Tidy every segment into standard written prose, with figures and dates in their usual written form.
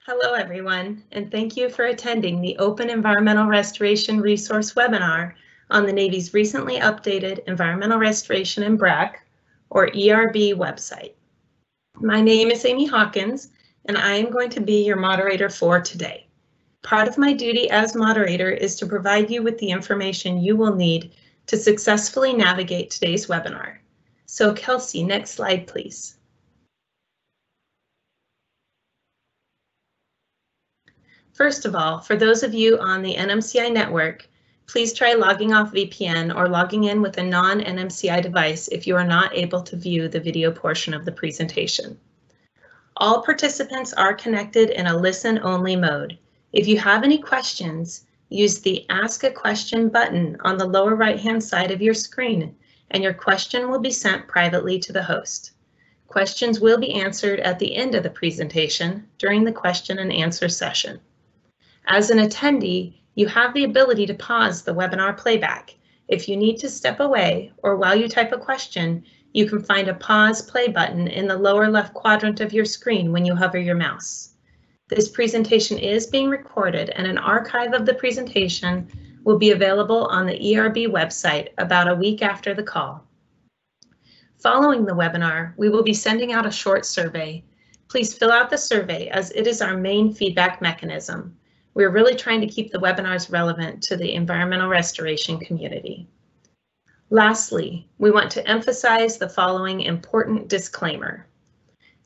Hello, everyone, and thank you for attending the Open Environmental Restoration Resource webinar on the Navy's recently updated Environmental Restoration and BRAC, or ERB, website. My name is Amy Hawkins, and I am going to be your moderator for today. Part of my duty as moderator is to provide you with the information you will need to successfully navigate today's webinar. So Kelsey, next slide, please. First of all, for those of you on the NMCI network, please try logging off VPN or logging in with a non-NMCI device if you are not able to view the video portion of the presentation. All participants are connected in a listen-only mode. If you have any questions, use the Ask a Question button on the lower right-hand side of your screen, and your question will be sent privately to the host. Questions will be answered at the end of the presentation during the question and answer session. As an attendee, you have the ability to pause the webinar playback. If you need to step away or while you type a question, you can find a pause play button in the lower left quadrant of your screen when you hover your mouse. This presentation is being recorded, and an archive of the presentation will be available on the ERB website about a week after the call. Following the webinar, we will be sending out a short survey. Please fill out the survey as it is our main feedback mechanism. We're really trying to keep the webinars relevant to the environmental restoration community. Lastly, we want to emphasize the following important disclaimer.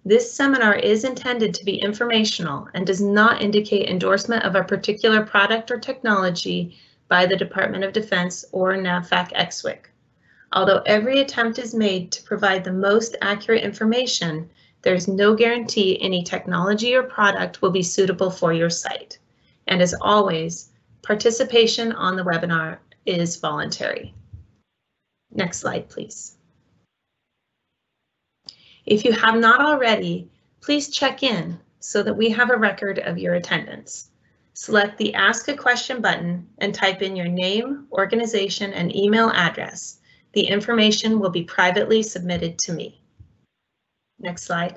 This seminar is intended to be informational and does not indicate endorsement of a particular product or technology by the Department of Defense or NAVFAC-EXWC. Although every attempt is made to provide the most accurate information, there's no guarantee any technology or product will be suitable for your site. And as always, participation on the webinar is voluntary. Next slide, please. If you have not already, please check in so that we have a record of your attendance. Select the Ask a Question button and type in your name, organization, and email address. The information will be privately submitted to me. Next slide.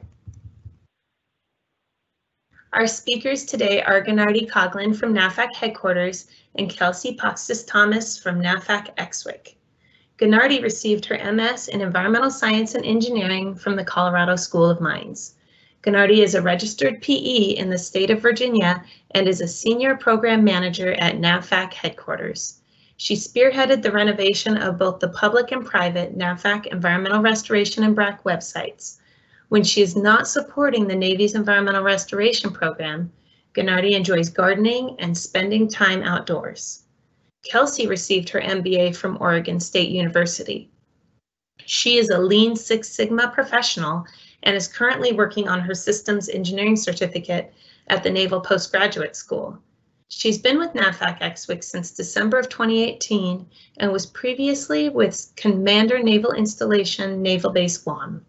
Our speakers today are Gennady Coughlin from NAVFAC headquarters and Kelsey Poxtis-Thomas from NAVFAC-EXWC. Gennady received her MS in Environmental Science and Engineering from the Colorado School of Mines. Gennady is a registered PE in the state of Virginia and is a senior program manager at NAVFAC headquarters. She spearheaded the renovation of both the public and private NAVFAC Environmental Restoration and BRAC websites. When she is not supporting the Navy's Environmental Restoration Program, Gennady enjoys gardening and spending time outdoors. Kelsey received her MBA from Oregon State University. She is a Lean Six Sigma professional and is currently working on her systems engineering certificate at the Naval Postgraduate School. She's been with NAVFAC-EXWC since December of 2018 and was previously with Commander Naval Installation, Naval Base Guam.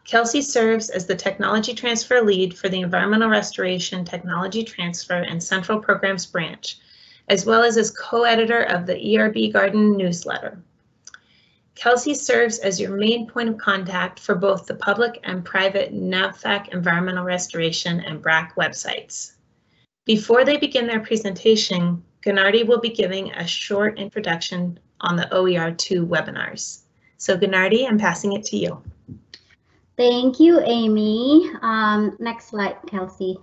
Kelsey serves as the Technology Transfer Lead for the Environmental Restoration, Technology Transfer, and Central Programs Branch, as well as co-editor of the ERB Garden newsletter. Kelsey serves as your main point of contact for both the public and private NAVFAC Environmental Restoration and BRAC websites. Before they begin their presentation, Gennady will be giving a short introduction on the OER2 webinars. So Gennady, I'm passing it to you. Thank you, Amy. Next slide, Kelsey.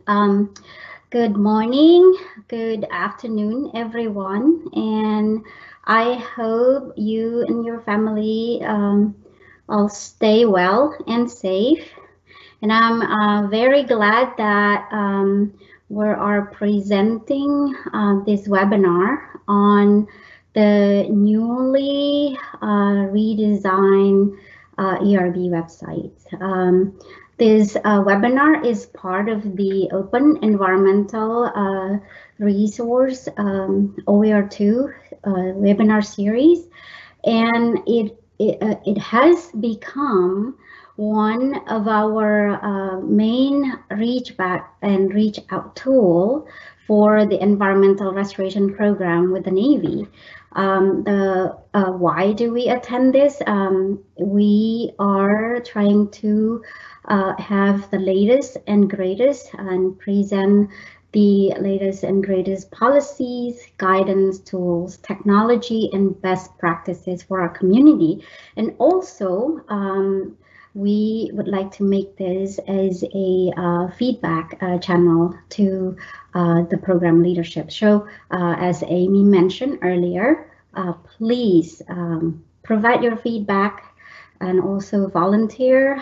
Good morning, good afternoon, everyone, and I hope you and your family all stay well and safe. And I'm very glad that we are presenting this webinar on the newly redesigned ERB website. This webinar is part of the Open Environmental Resource OER2 webinar series, and it has become one of our main reach back and reach out tool for the environmental restoration program with the Navy. Why do we attend this? We are trying to have the latest and greatest and present the latest and greatest policies, guidance, tools, technology, and best practices for our community. And also, we would like to make this as a feedback channel to the program leadership. So as Amy mentioned earlier, please provide your feedback and also volunteer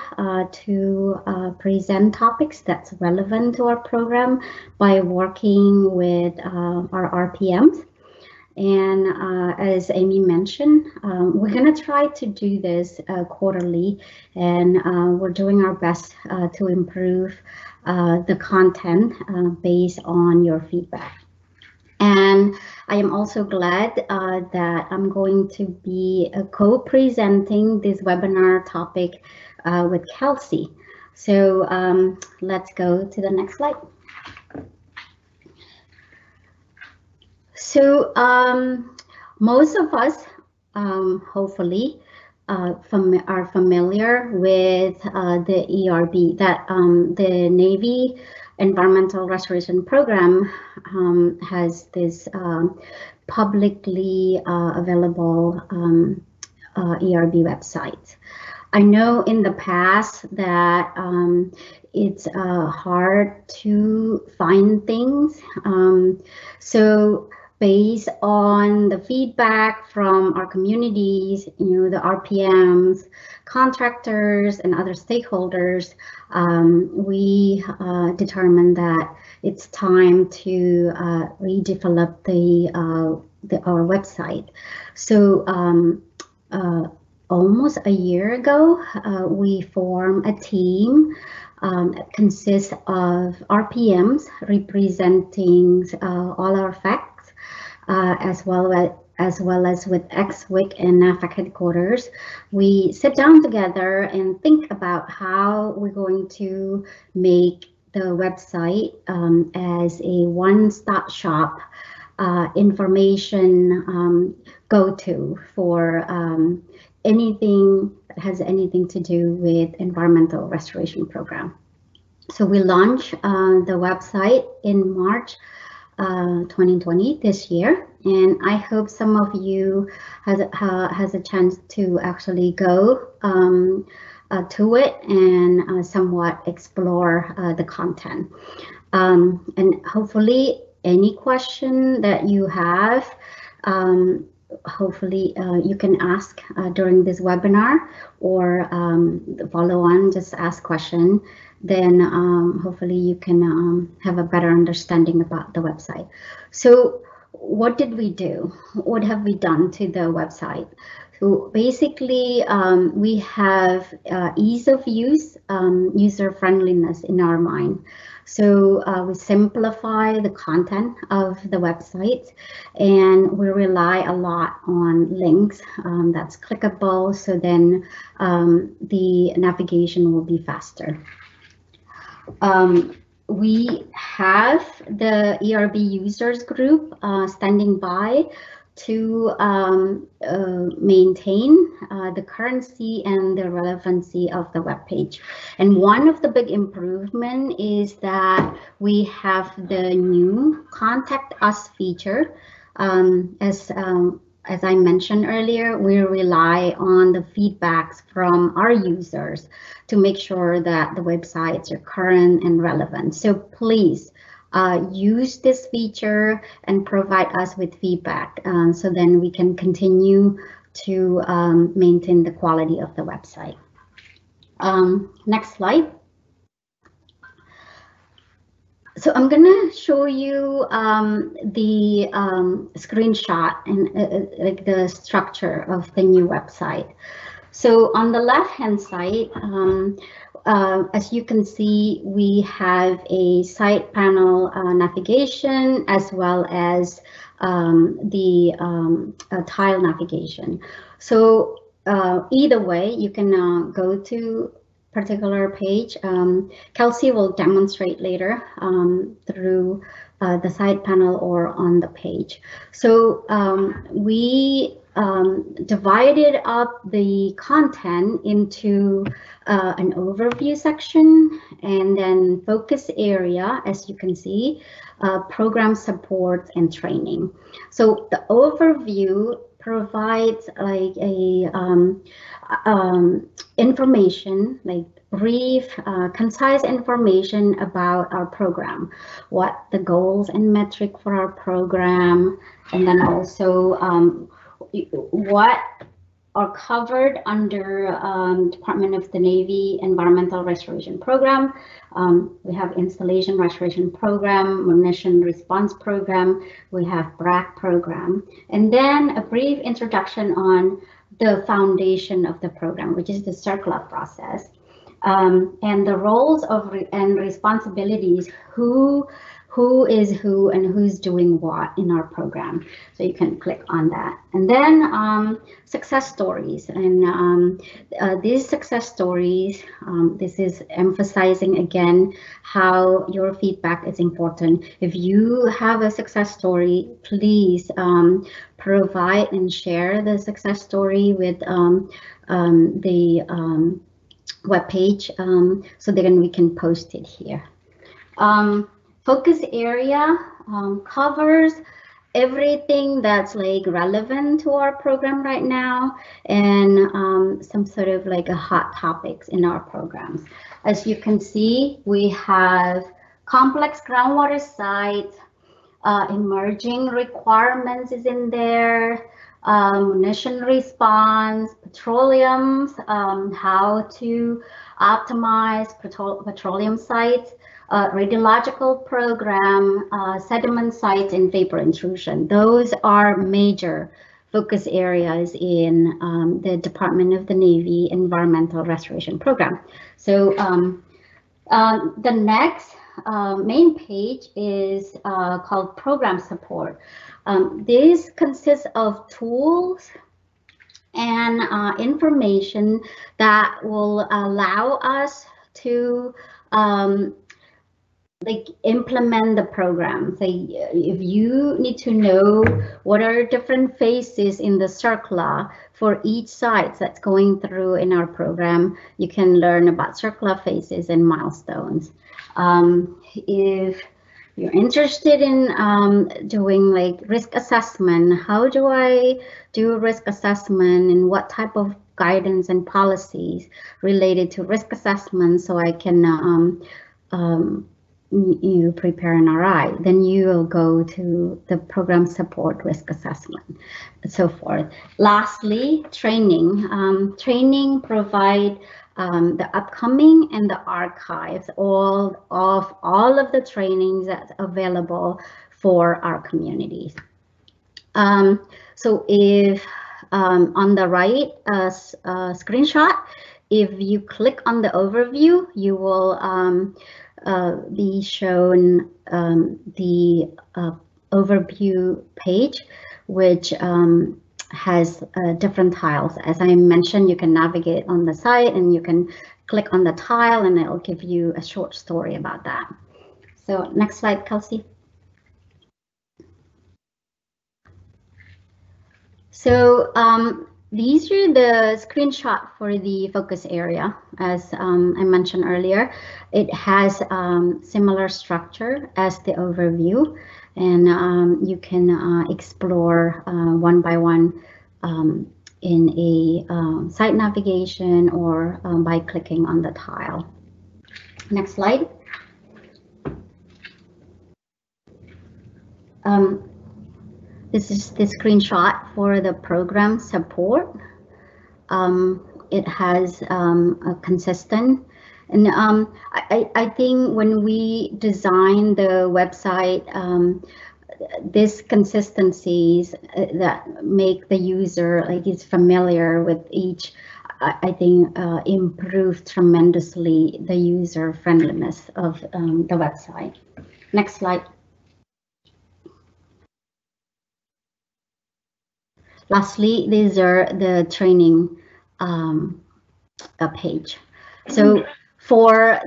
to present topics that's relevant to our program by working with our RPMs. And as Amy mentioned, we're going to try to do this quarterly, and we're doing our best to improve the content based on your feedback. And I am also glad that I'm going to be co-presenting this webinar topic with Kelsey. So let's go to the next slide. So most of us, hopefully, are familiar with the ERB, that the Navy Environmental Restoration Program has this publicly available ERB website. I know in the past that it's hard to find things. So based on the feedback from our communities, the RPMs, contractors, and other stakeholders, we determined that it's time to redevelop our website. So almost a year ago, we formed a team that consists of RPMs representing all our facts, as well as with XWIC and NAFAC headquarters. We sit down together and think about how we're going to make the website as a one-stop shop information go-to for anything that has anything to do with environmental restoration program. So we launched the website in March 2020 this year, and I hope some of you has a chance to actually go to it and somewhat explore the content. And hopefully any question that you have, hopefully you can ask during this webinar, or follow on, just ask question. Then hopefully you can have a better understanding about the website. So what did we do? What have we done to the website? So basically we have ease of use, user friendliness in our mind. So we simplify the content of the website, and we rely a lot on links that's clickable, so then the navigation will be faster. We have the ERB users group standing by to maintain the currency and the relevancy of the web page. And one of the big improvement is that we have the new Contact Us feature. As I mentioned earlier, we rely on the feedbacks from our users to make sure that the websites are current and relevant. So please use this feature and provide us with feedback, so then we can continue to maintain the quality of the website. Next slide. So I'm gonna show you the screenshot and like the structure of the new website. So on the left-hand side, as you can see, we have a side panel navigation, as well as the tile navigation. So either way, you can go to particular page, Kelsey will demonstrate later through the side panel or on the page. So we divided up the content into an overview section and then focus area, as you can see, program support and training. So the overview provides like a information, like brief, concise information about our program, what the goals and metric for our program, and then also what are covered under Department of the Navy Environmental Restoration Program. We have Installation Restoration Program, Munition Response Program, we have BRAC program, and then a brief introduction on the foundation of the program, which is the circular process, and the roles of and responsibilities, who is who and who's doing what in our program. So you can click on that. And then success stories. And these success stories, this is emphasizing again how your feedback is important. If you have a success story, please provide and share the success story with the webpage so then we can post it here. Focus area covers everything that's like relevant to our program right now, and some sort of like a hot topics in our programs. As you can see, we have complex groundwater sites, emerging requirements is in there, munition response, petroleums, how to optimize petroleum sites, radiological program, sediment sites, and vapor intrusion. Those are major focus areas in the Department of the Navy Environmental Restoration Program. So the next main page is called Program Support. This consists of tools and information that will allow us to like implement the program. So if you need to know what are different phases in the circular for each site that's going through in our program, you can learn about circular phases and milestones. If you're interested in doing like risk assessment, how do I do risk assessment and what type of guidance and policies related to risk assessment so I can you prepare an RI, then you will go to the program support risk assessment and so forth. Lastly, training. Training provide the upcoming and the archives, all of the trainings that's available for our communities. So if on the right screenshot, if you click on the overview, you will be shown the overview page, which has different tiles. As I mentioned, you can navigate on the site and you can click on the tile and it'll give you a short story about that. So next slide, Kelsey. So these are the screenshot for the focus area. As I mentioned earlier, it has similar structure as the overview, and you can explore one by one in a site navigation or by clicking on the tile. Next slide. This is the screenshot for the program support. It has a consistent, and I think when we design the website, these consistencies that make the user like is familiar with each, I think improve tremendously the user friendliness of the website. Next slide. Lastly, these are the training page. So for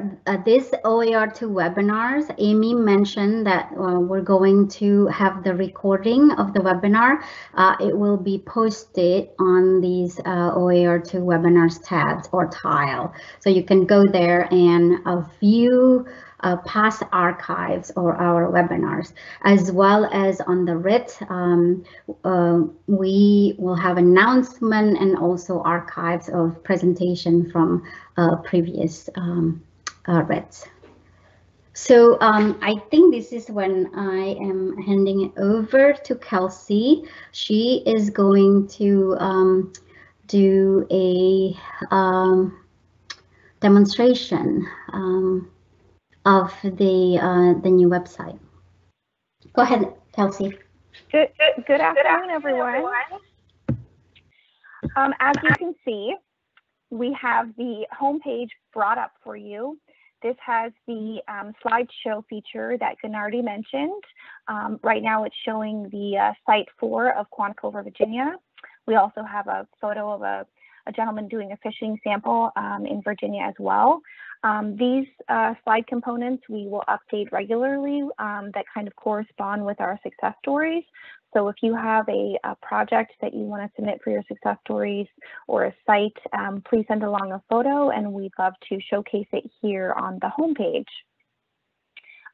this OER2 webinars, Amy mentioned that we're going to have the recording of the webinar. It will be posted on these OER2 webinars tabs or tile. So you can go there and view past archives or our webinars, as well as on the RIT. We will have announcement and also archives of presentation from previous RITs. So I think this is when I am handing it over to Kelsey. She is going to do a demonstration of the new website. Go ahead, Kelsey. Good afternoon, everyone. As you can see, we have the homepage brought up for you. This has the slideshow feature that Gennady mentioned. Right now it's showing the site 4 of Quantico, Virginia. We also have a photo of a gentleman doing a fishing sample in Virginia as well. These slide components we will update regularly that kind of correspond with our success stories. So if you have a project that you want to submit for your success stories or a site, please send along a photo and we'd love to showcase it here on the homepage.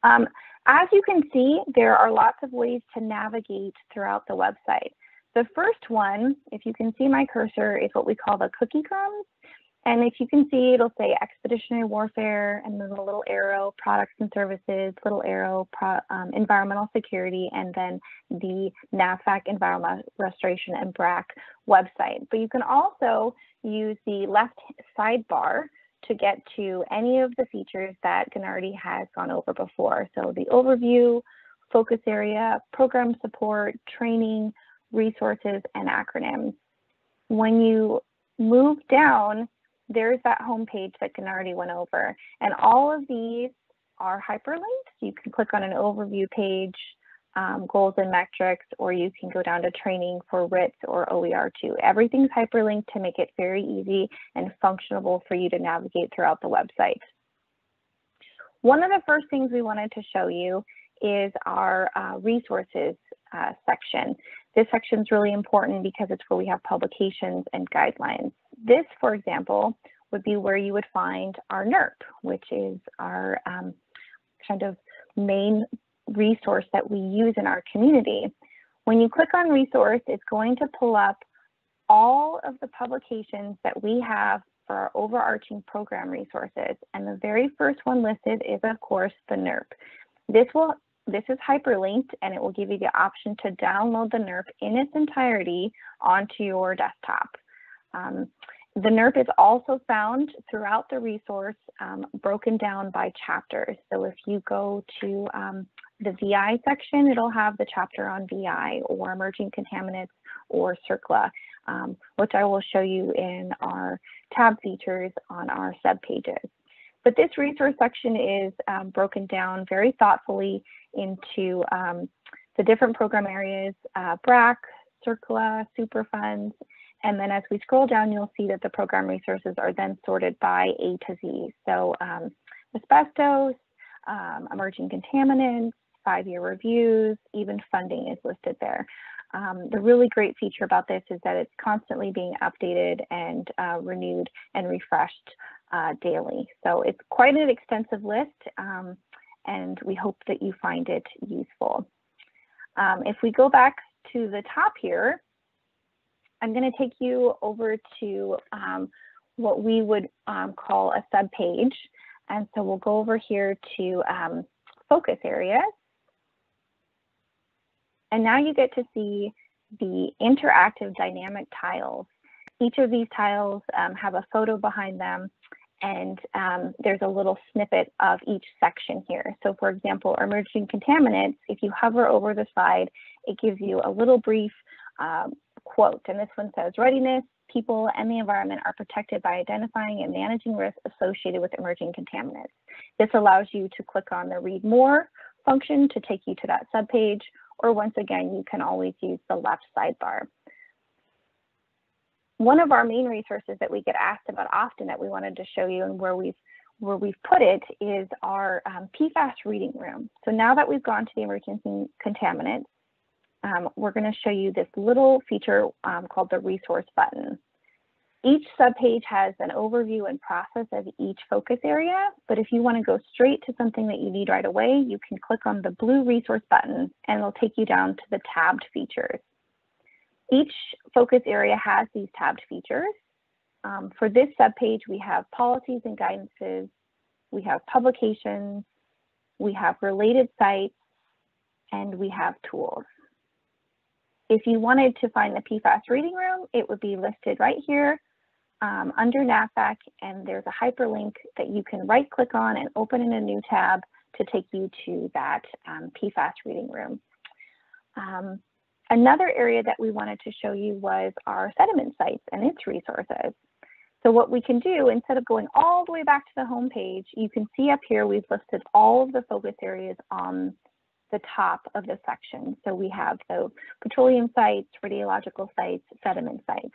As you can see, there are lots of ways to navigate throughout the website. The first one, if you can see my cursor, is what we call the cookie crumbs. And if you can see, it'll say expeditionary warfare, and then a little arrow, products and services, little arrow, environmental security, and then the NAVFAC environmental restoration and BRAC website. But you can also use the left sidebar to get to any of the features that Gennady has gone over before. So the overview, focus area, program support, training, resources, and acronyms. When you move down, there's that home page that Gennady went over. And all of these are hyperlinked. You can click on an overview page, goals and metrics, or you can go down to training for RITs or OER2. Everything's hyperlinked to make it very easy and functional for you to navigate throughout the website. One of the first things we wanted to show you is our resources section. This section is really important because it's where we have publications and guidelines. This, for example, would be where you would find our NERP, which is our kind of main resource that we use in our community. When you click on resource, it's going to pull up all of the publications that we have for our overarching program resources. And the very first one listed is, of course, the NERP. This is hyperlinked, and it will give you the option to download the NERP in its entirety onto your desktop. The NERP is also found throughout the resource, broken down by chapters. So if you go to the VI section, it'll have the chapter on VI or emerging contaminants or CERCLA, which I will show you in our tab features on our subpages. But this resource section is broken down very thoughtfully into the different program areas, BRAC, CERCLA, Superfunds, and then as we scroll down, you'll see that the program resources are then sorted by A to Z. So asbestos, emerging contaminants, 5-year reviews, even funding is listed there. The really great feature about this is that it's constantly being updated and renewed and refreshed daily. So it's quite an extensive list, and we hope that you find it useful. If we go back to the top here, I'm going to take you over to what we would call a subpage. And so we'll go over here to focus areas. And now you get to see the interactive dynamic tiles. Each of these tiles have a photo behind them, and there's a little snippet of each section here. So for example, emerging contaminants, if you hover over the slide, it gives you a little brief quote, and this one says, readiness, people, and the environment are protected by identifying and managing risks associated with emerging contaminants. This allows you to click on the read more function to take you to that subpage, or once again, you can always use the left sidebar. One of our main resources that we get asked about often that we wanted to show you and where we've put it is our PFAS reading room. So now that we've gone to the emergency contaminants, we're going to show you this little feature called the resource button. Each subpage has an overview and process of each focus area, but if you want to go straight to something that you need right away, you can click on the blue resource button and it'll take you down to the tabbed features. Each focus area has these tabbed features. For this subpage, we have policies and guidances, we have publications, we have related sites, and we have tools. If you wanted to find the PFAS reading room, it would be listed right here under NAVFAC, and there's a hyperlink that you can right click on and open in a new tab to take you to that PFAS reading room. Another area that we wanted to show you was our sediment sites and its resources. So what we can do, instead of going all the way back to the home page, you can see up here we've listed all of the focus areas on the top of the section. So we have the petroleum sites, radiological sites, sediment sites.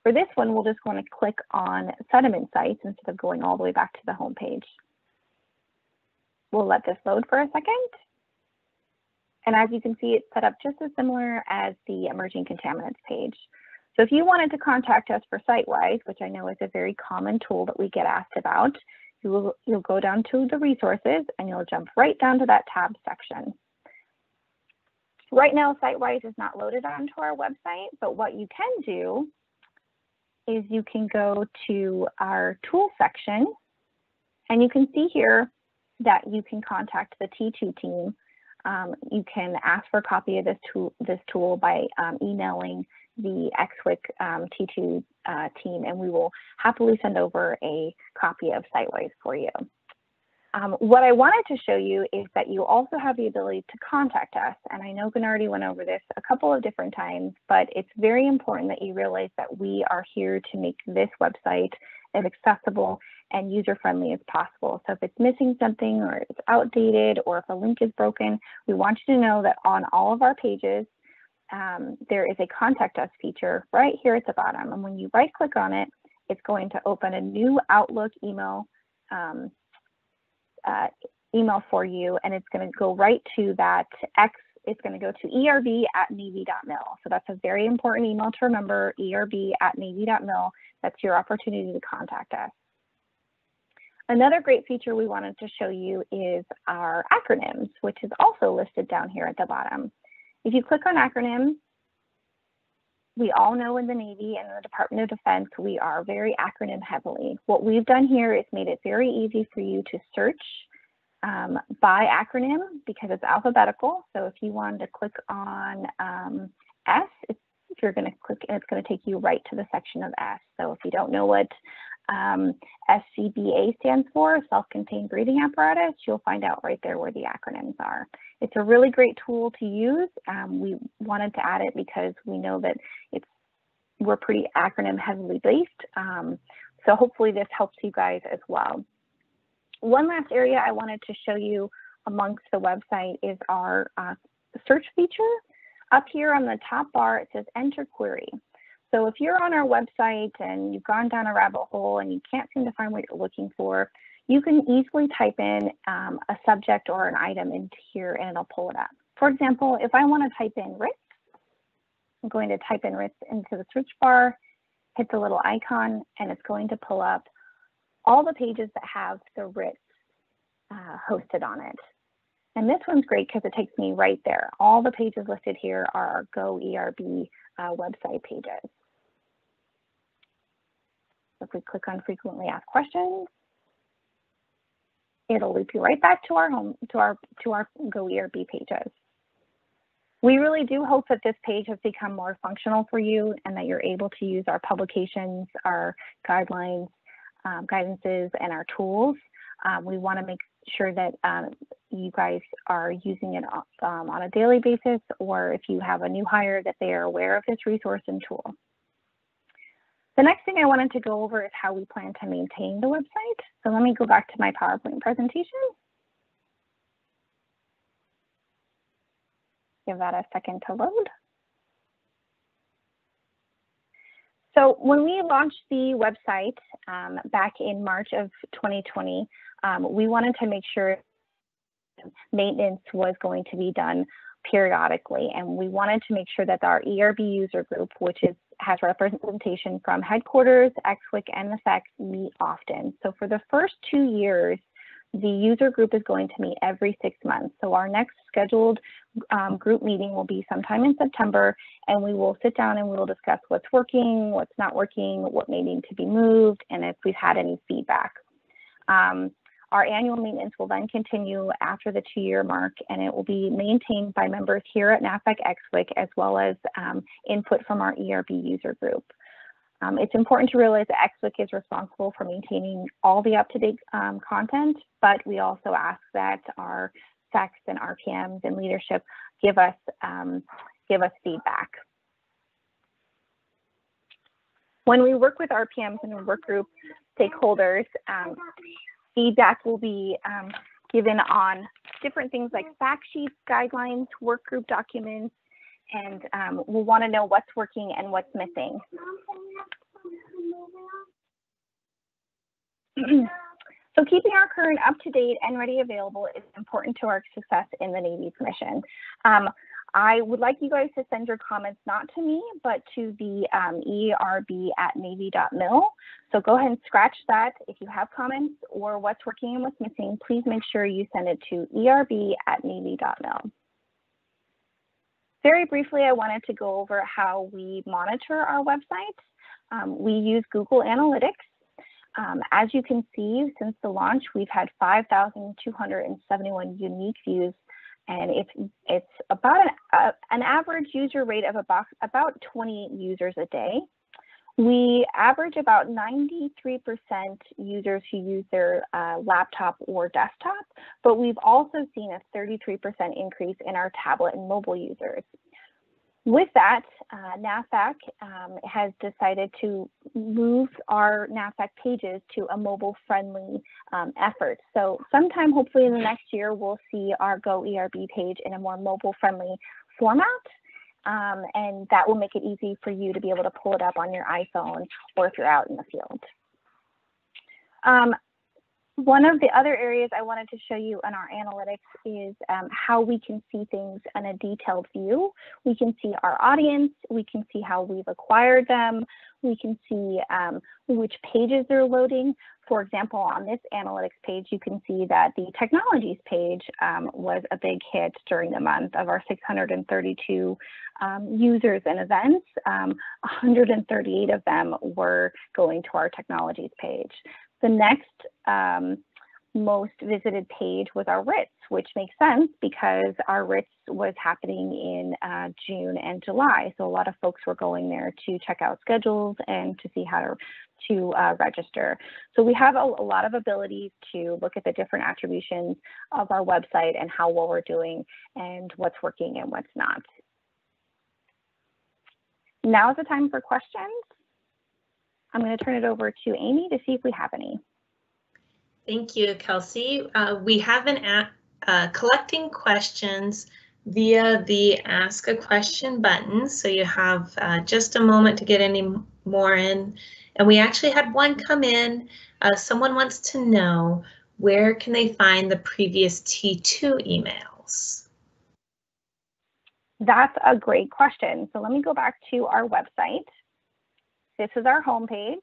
For this one, we'll just want to click on sediment sites instead of going all the way back to the home page. We'll let this load for a second. And as you can see, it's set up just as similar as the emerging contaminants page. So if you wanted to contact us for SiteWise, which I know is a very common tool that we get asked about, you'll go down to the resources and you'll jump right down to that tab section. Right now, SiteWise is not loaded onto our website, but what you can do is you can go to our tool section and you can see here that you can contact the T2 team. You can ask for a copy of this tool by emailing the XWIC T2 team, and we will happily send over a copy of SiteWise for you. What I wanted to show you is that you also have the ability to contact us, and I know Gennady went over this a couple of different times, but it's very important that you realize that we are here to make this website as accessible and user-friendly as possible. So if it's missing something or it's outdated or if a link is broken, we want you to know that on all of our pages, there is a contact us feature right here at the bottom. And when you right click on it, it's going to open a new Outlook email for you, and it's going to go right to that it's going to go to erb@navy.mil. So that's a very important email to remember, erb@navy.mil. That's your opportunity to contact us. Another great feature we wanted to show you is our acronyms, which is also listed down here at the bottom. If you click on acronyms, we all know in the Navy and the Department of Defense, we are very acronym heavily. What we've done here is made it very easy for you to search by acronym because it's alphabetical. So if you wanted to click on S, you're going to click and it's going to take you right to the section of S. So if you don't know what SCBA stands for, self-contained breathing apparatus, you'll find out right there where the acronyms are. It's a really great tool to use. We wanted to add it because we know that we're pretty acronym heavily based. So hopefully this helps you guys as well. One last area I wanted to show you amongst the website is our search feature. Up here on the top bar, it says enter query. So if you're on our website and you've gone down a rabbit hole and you can't seem to find what you're looking for, you can easily type in a subject or an item into here and it'll pull it up. For example, if I want to type in RITS, I'm going to type in RITS into the search bar, hit the little icon, and it's going to pull up all the pages that have the RITS hosted on it. And this one's great because it takes me right there. All the pages listed here are our Go ERB website pages. If we click on frequently asked questions, it'll loop you right back to our Go ERB pages. We really do hope that this page has become more functional for you and that you're able to use our publications, our guidelines, guidances, and our tools. We want to make sure that you guys are using it on a daily basis, or if you have a new hire, that they are aware of this resource and tool. The next thing I wanted to go over is how we plan to maintain the website. So let me go back to my PowerPoint presentation. Give that a second to load. So when we launched the website back in March of 2020, we wanted to make sure maintenance was going to be done periodically, and we wanted to make sure that our ERB user group, which has representation from headquarters, XWIC, and the FEC, meet often. So for the first 2 years, the user group is going to meet every 6 months. So our next scheduled group meeting will be sometime in September, and we will sit down and we will discuss what's working, what's not working, what may need to be moved, and if we've had any feedback. Our annual maintenance will then continue after the 2-year mark, and it will be maintained by members here at NAFEC XWIC, as well as input from our ERB user group. It's important to realize that XWIC is responsible for maintaining all the up-to-date content, but we also ask that our FECs and RPMs and leadership give us feedback. When we work with RPMs and work group stakeholders, feedback will be given on different things like fact sheets, guidelines, work group documents, and we'll want to know what's working and what's missing. So keeping our current up-to-date and ready available is important to our success in the Navy's mission. I would like you guys to send your comments not to me, but to the erb@navy.mil. So go ahead and scratch that. If you have comments or what's working and what's missing, please make sure you send it to erb@navy.mil. Very briefly, I wanted to go over how we monitor our website. We use Google Analytics. As you can see, since the launch, we've had 5,271 unique views, and it's about an average user rate of about 20 users a day. We average about 93% users who use their laptop or desktop, but we've also seen a 33% increase in our tablet and mobile users. With that, NAFEC has decided to move our NAFEC pages to a mobile-friendly effort. So sometime, hopefully in the next year, we'll see our Go ERB page in a more mobile-friendly format, and that will make it easy for you to be able to pull it up on your iPhone or if you're out in the field. One of the other areas I wanted to show you in our analytics is how we can see things in a detailed view. We can see our audience, we can see how we've acquired them, we can see which pages they're loading. For example, on this analytics page, you can see that the technologies page was a big hit during the month. Of our 632 users and events, 138 of them were going to our technologies page. The next most visited page was our RITS, which makes sense because our RITS was happening in June and July. So a lot of folks were going there to check out schedules and to see how to register. So we have a lot of ability to look at the different attributions of our website and how well we're doing and what's working and what's not. Now is the time for questions. I'm going to turn it over to Amy to see if we have any. Thank you, Kelsey. We have been collecting questions via the Ask a Question button, so you have just a moment to get any more in. And we actually had one come in. Someone wants to know, where can they find the previous T2 emails? That's a great question. So let me go back to our website. This is our homepage.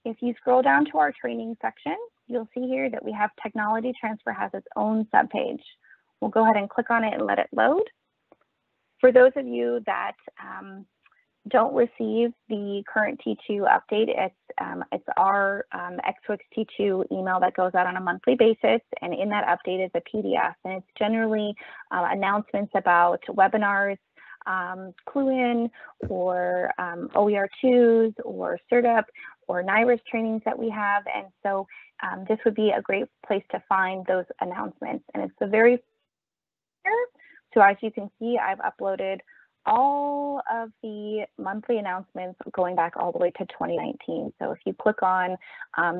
If you scroll down to our training section, you'll see here that we have Technology Transfer has its own subpage. We'll go ahead and click on it and let it load. For those of you that don't receive the current T2 update, it's our XWIC T2 email that goes out on a monthly basis, and in that update is a PDF, and it's generally announcements about webinars, Clue-In, or OER2s, or CertUp, or NIRIS trainings that we have, and so this would be a great place to find those announcements. And it's the very so as you can see, I've uploaded all of the monthly announcements going back all the way to 2019. So if you click on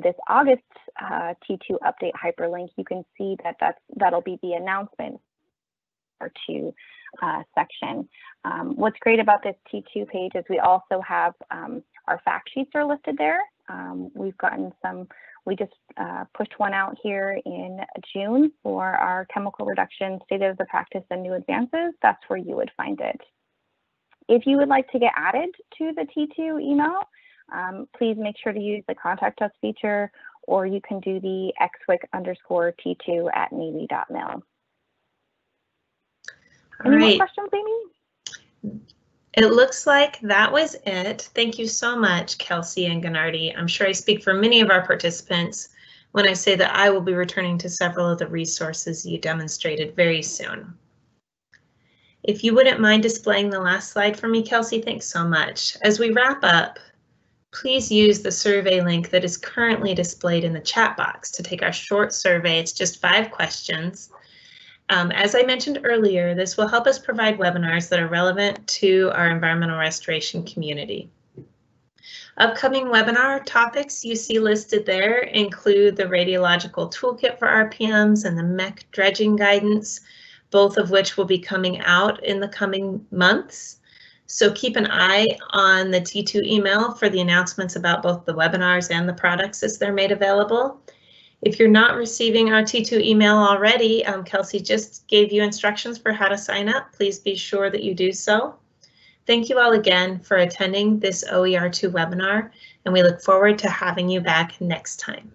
this August T2 update hyperlink, you can see that that'll be the announcement to section. What's great about this T2 page is we also have our fact sheets are listed there. We've gotten some, we just pushed one out here in June for our chemical reduction state of the practice and new advances. That's where you would find it. If you would like to get added to the T2 email, please make sure to use the contact us feature, or you can do the xwick_T2@navy.mil. Any more questions, Amy? It looks like that was it. Thank you so much, Kelsey and Gennady. I'm sure I speak for many of our participants when I say that I will be returning to several of the resources you demonstrated very soon. If you wouldn't mind displaying the last slide for me, Kelsey, thanks so much. As we wrap up, please use the survey link that is currently displayed in the chat box to take our short survey. It's just 5 questions. As I mentioned earlier, this will help us provide webinars that are relevant to our environmental restoration community. Upcoming webinar topics you see listed there include the radiological toolkit for RPMs and the MEC dredging guidance, both of which will be coming out in the coming months. So keep an eye on the T2 email for the announcements about both the webinars and the products as they're made available. If you're not receiving our T2 email already, Kelsey just gave you instructions for how to sign up. Please be sure that you do so. Thank you all again for attending this OER2 webinar, and we look forward to having you back next time.